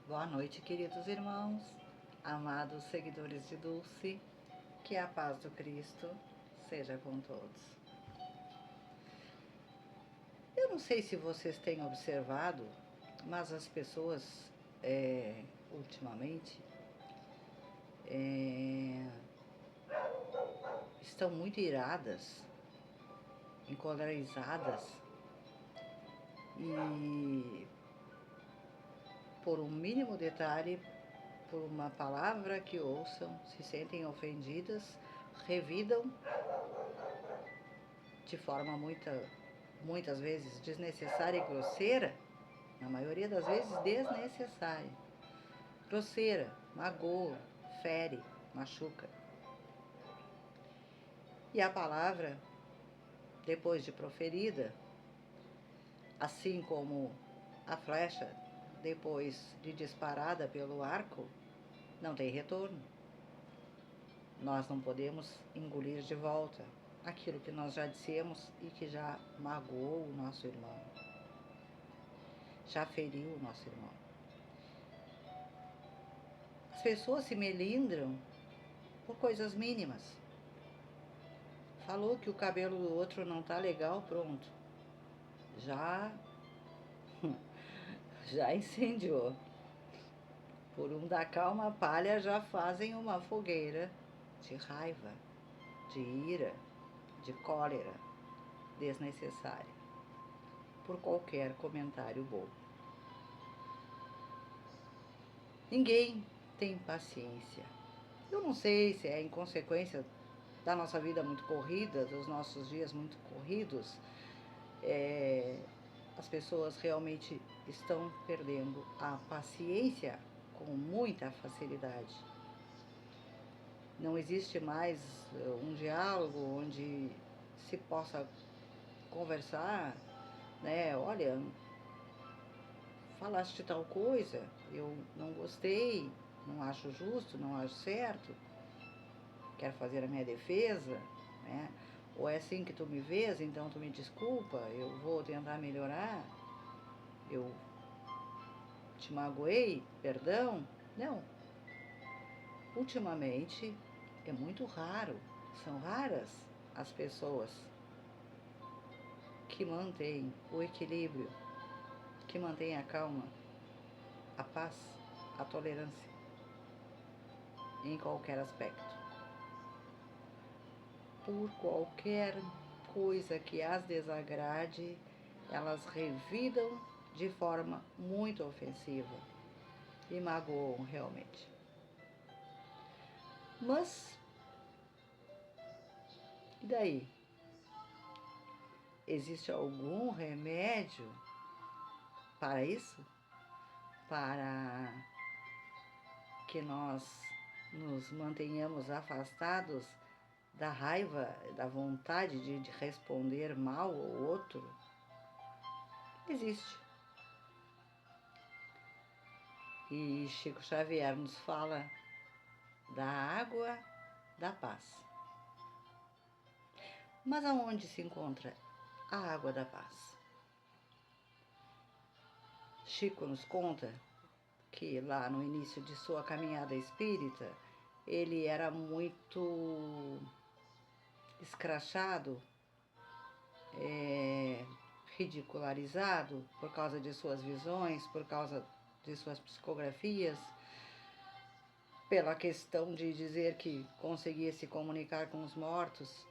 Boa noite, queridos irmãos, amados seguidores de Dulce, que a paz do Cristo seja com todos. Eu não sei se vocês têm observado, mas as pessoas, ultimamente, estão muito iradas, encolerizadas e por um mínimo detalhe, por uma palavra que ouçam, se sentem ofendidas, revidam de forma muitas vezes desnecessária e grosseira, na maioria das vezes desnecessária. Grosseira, magoa, fere, machuca. E a palavra, depois de proferida, assim como a flecha, depois de disparada pelo arco, não tem retorno. Nós não podemos engolir de volta aquilo que nós já dissemos e que já magoou o nosso irmão, já feriu o nosso irmão. As pessoas se melindram por coisas mínimas. Falou que o cabelo do outro não tá legal, pronto. Já incendiou. Por um dar calma palha já fazem uma fogueira de raiva, de ira, de cólera desnecessária, por qualquer comentário bobo. Ninguém tem paciência. Eu não sei se é em consequência da nossa vida muito corrida, dos nossos dias muito corridos, as pessoas realmente estão perdendo a paciência com muita facilidade. Não existe mais um diálogo onde se possa conversar, né? Olha, falaste tal coisa, eu não gostei, não acho justo, não acho certo, quero fazer a minha defesa, né? Ou é assim que tu me vês, então tu me desculpa, eu vou tentar melhorar, eu te magoei, perdão. Não. Ultimamente é muito raro, são raras as pessoas que mantêm o equilíbrio, que mantêm a calma, a paz, a tolerância em qualquer aspecto. Por qualquer coisa que as desagrade, elas revidam de forma muito ofensiva e magoam realmente. Mas, e daí? Existe algum remédio para isso? Para que nós nos mantenhamos afastados da raiva, da vontade de responder mal ao outro? Existe. E Chico Xavier nos fala da água da paz. Mas aonde se encontra a água da paz? Chico nos conta que lá no início de sua caminhada espírita, ele era muito escrachado, ridicularizado por causa de suas visões, por causa de suas psicografias, pela questão de dizer que conseguia se comunicar com os mortos.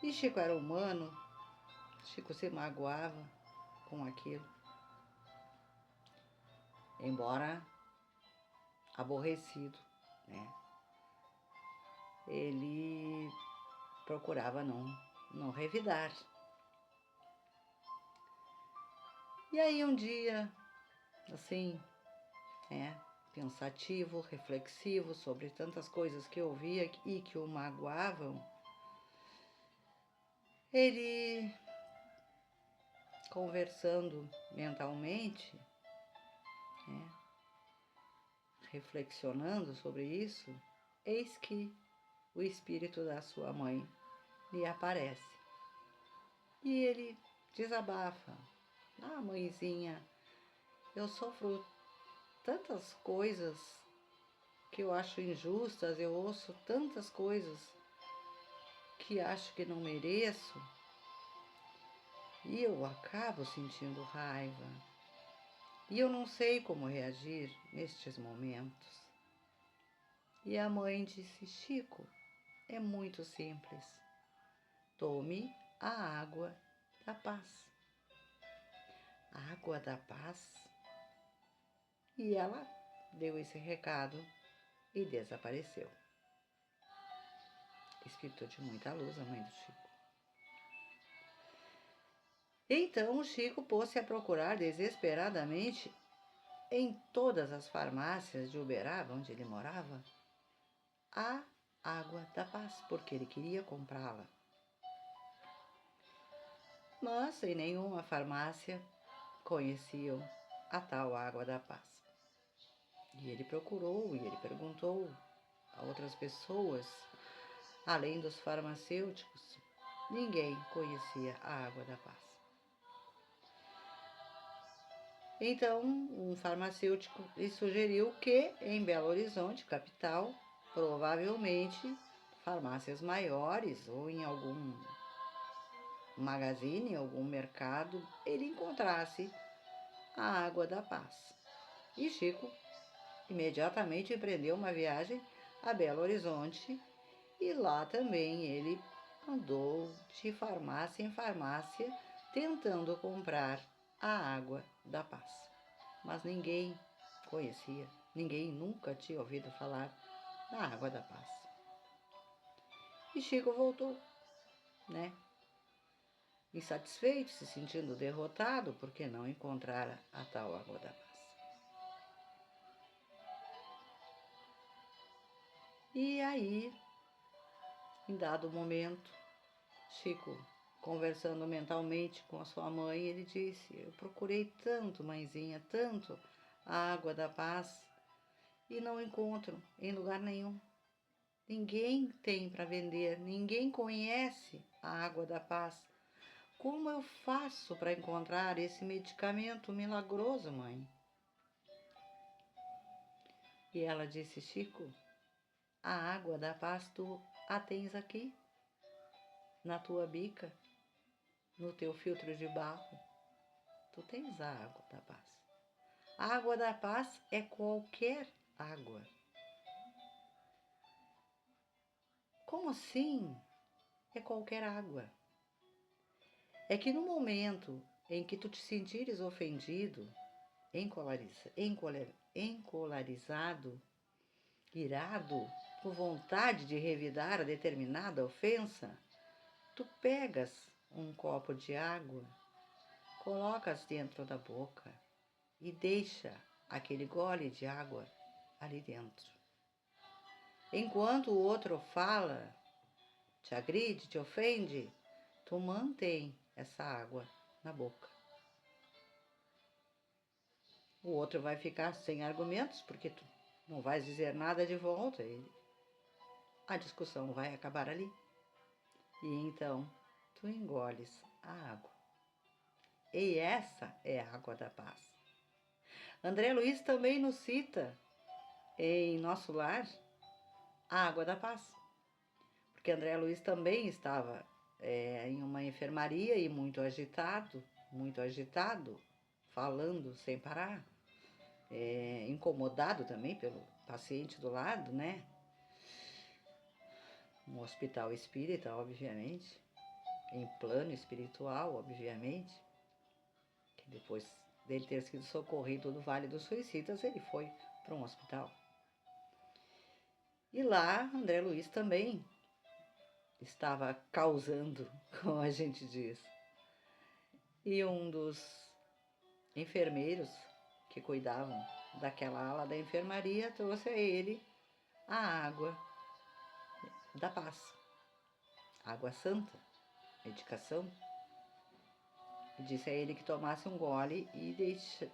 E Chico era humano, Chico se magoava com aquilo, embora aborrecido, né? Ele procurava não revidar. E aí um dia, assim, pensativo, reflexivo sobre tantas coisas que ouvia e que o magoavam, ele, conversando mentalmente, reflexionando sobre isso, eis que o espírito da sua mãe lhe aparece. E ele desabafa. Ah, mãezinha, eu sofro tantas coisas que eu acho injustas, eu ouço tantas coisas que acho que não mereço, e eu acabo sentindo raiva. E eu não sei como reagir nestes momentos. E a mãe disse: Chico, é muito simples. Tome a água da paz. A água da paz? E ela deu esse recado e desapareceu. Espírito de muita luz, a mãe do Chico. Então o Chico pôs-se a procurar desesperadamente em todas as farmácias de Uberaba, onde ele morava, a água da paz, porque ele queria comprá-la. Mas em nenhuma farmácia conheciam a tal água da paz. E ele procurou e ele perguntou a outras pessoas, além dos farmacêuticos, ninguém conhecia a água da paz. Então, um farmacêutico lhe sugeriu que em Belo Horizonte, capital, provavelmente farmácias maiores ou em algum magazine, algum mercado, ele encontrasse a água da paz. E Chico imediatamente empreendeu uma viagem a Belo Horizonte e lá também ele andou de farmácia em farmácia tentando comprar a água da paz. Mas ninguém conhecia, ninguém nunca tinha ouvido falar da água da paz. E Chico voltou, né? Insatisfeito, se sentindo derrotado porque não encontrara a tal água da paz. E aí, em dado momento, Chico, conversando mentalmente com a sua mãe, ele disse: eu procurei tanto, mãezinha, tanto a água da paz e não encontro em lugar nenhum. Ninguém tem para vender, ninguém conhece a água da paz. Como eu faço para encontrar esse medicamento milagroso, mãe? E ela disse: Chico, a água da paz tu a tens aqui, na tua bica, no teu filtro de barro. Tu tens a água da paz. A água da paz é qualquer água. Como assim? É qualquer água. É que no momento em que tu te sentires ofendido, encolarizado, irado, com vontade de revidar a determinada ofensa, tu pegas um copo de água, colocas dentro da boca e deixa aquele gole de água ali dentro. Enquanto o outro fala, te agride, te ofende, tu mantém essa água na boca. O outro vai ficar sem argumentos, porque tu não vais dizer nada de volta. A discussão vai acabar ali. E então, tu engoles a água. E essa é a água da paz. André Luiz também nos cita em Nosso Lar a água da paz. Porque André Luiz também estava em uma enfermaria e muito agitado, falando sem parar, incomodado também pelo paciente do lado, né? Um hospital espírita, obviamente, em plano espiritual, obviamente, que depois dele ter sido socorrido do Vale dos Suicidas, ele foi para um hospital. E lá, André Luiz também estava causando, como a gente diz. E um dos enfermeiros que cuidavam daquela ala da enfermaria trouxe a ele a água da paz, água santa, medicação. E disse a ele que tomasse um gole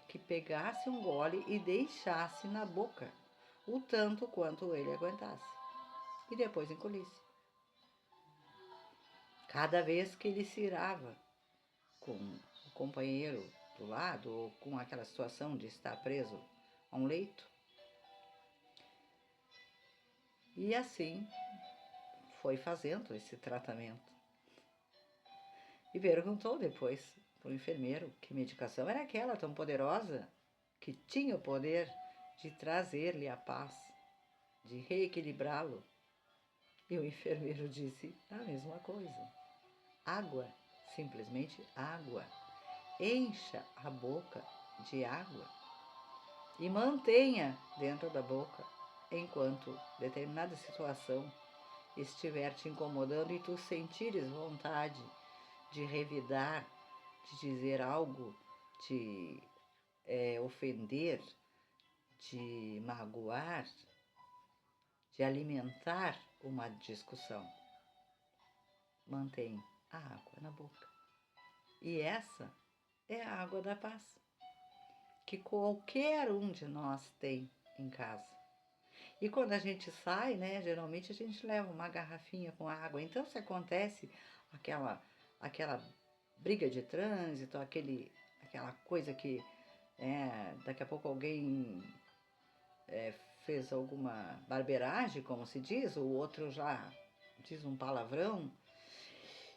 que pegasse um gole e deixasse na boca o tanto quanto ele aguentasse e depois engolisse. Cada vez que ele se irava com o companheiro do lado ou com aquela situação de estar preso a um leito. E assim foi fazendo esse tratamento. E perguntou depois para o enfermeiro que medicação era aquela tão poderosa que tinha o poder de trazer-lhe a paz, de reequilibrá-lo. E o enfermeiro disse a mesma coisa. Água, simplesmente água. Encha a boca de água e mantenha dentro da boca enquanto determinada situação estiver te incomodando e tu sentires vontade de revidar, de dizer algo, de ofender, de magoar, de alimentar uma discussão. Mantém a água na boca. E essa é a água da paz, que qualquer um de nós tem em casa. E quando a gente sai, né, geralmente a gente leva uma garrafinha com água. Então, se acontece aquela briga de trânsito, aquela coisa que daqui a pouco alguém fez alguma barbeiragem, como se diz, o outro já diz um palavrão,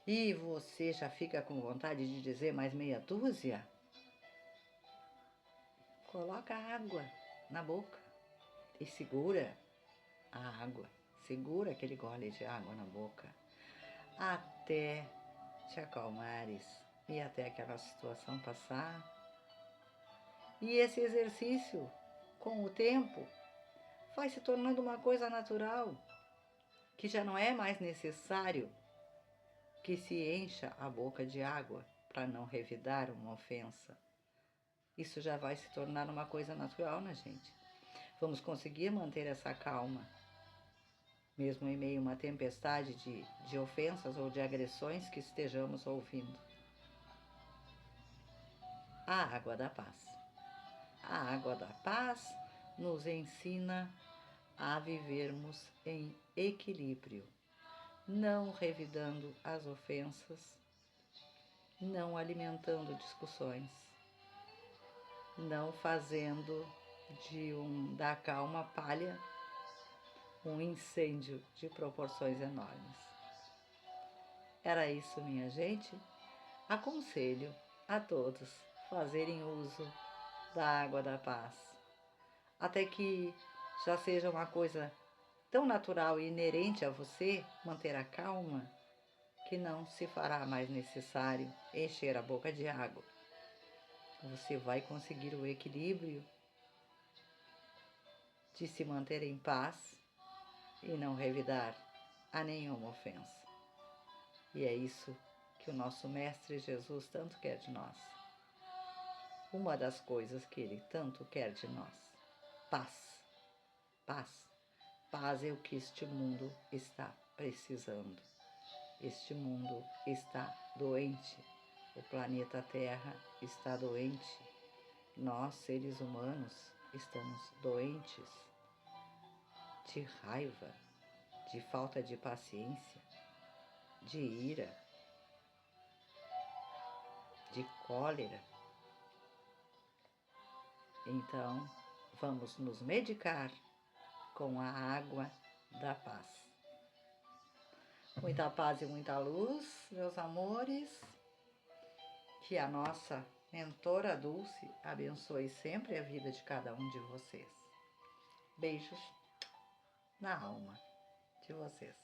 e você já fica com vontade de dizer mais meia dúzia, coloca água na boca e segura a água, segura aquele gole de água na boca, até te acalmares e até aquela situação passar. E esse exercício, com o tempo, vai se tornando uma coisa natural, que já não é mais necessário que se encha a boca de água para não revidar uma ofensa. Isso já vai se tornar uma coisa natural na gente. Vamos conseguir manter essa calma, mesmo em meio a uma tempestade de ofensas ou de agressões que estejamos ouvindo. A água da paz. A água da paz nos ensina a vivermos em equilíbrio, não revidando as ofensas, não alimentando discussões, não fazendo da calma palha um incêndio de proporções enormes. Era isso, minha gente. Aconselho a todos fazerem uso da água da paz, até que já seja uma coisa tão natural e inerente a você manter a calma, que não se fará mais necessário encher a boca de água. Você vai conseguir o equilíbrio de se manter em paz e não revidar a nenhuma ofensa. E é isso que o nosso Mestre Jesus tanto quer de nós. Uma das coisas que Ele tanto quer de nós. Paz. Paz. Paz é o que este mundo está precisando. Este mundo está doente. O planeta Terra está doente. Nós, seres humanos, estamos doentes de raiva, de falta de paciência, de ira, de cólera. Então, vamos nos medicar com a água da paz. Muita paz e muita luz, meus amores. Que a nossa mentora Dulce abençoe sempre a vida de cada um de vocês. Beijos na alma de vocês.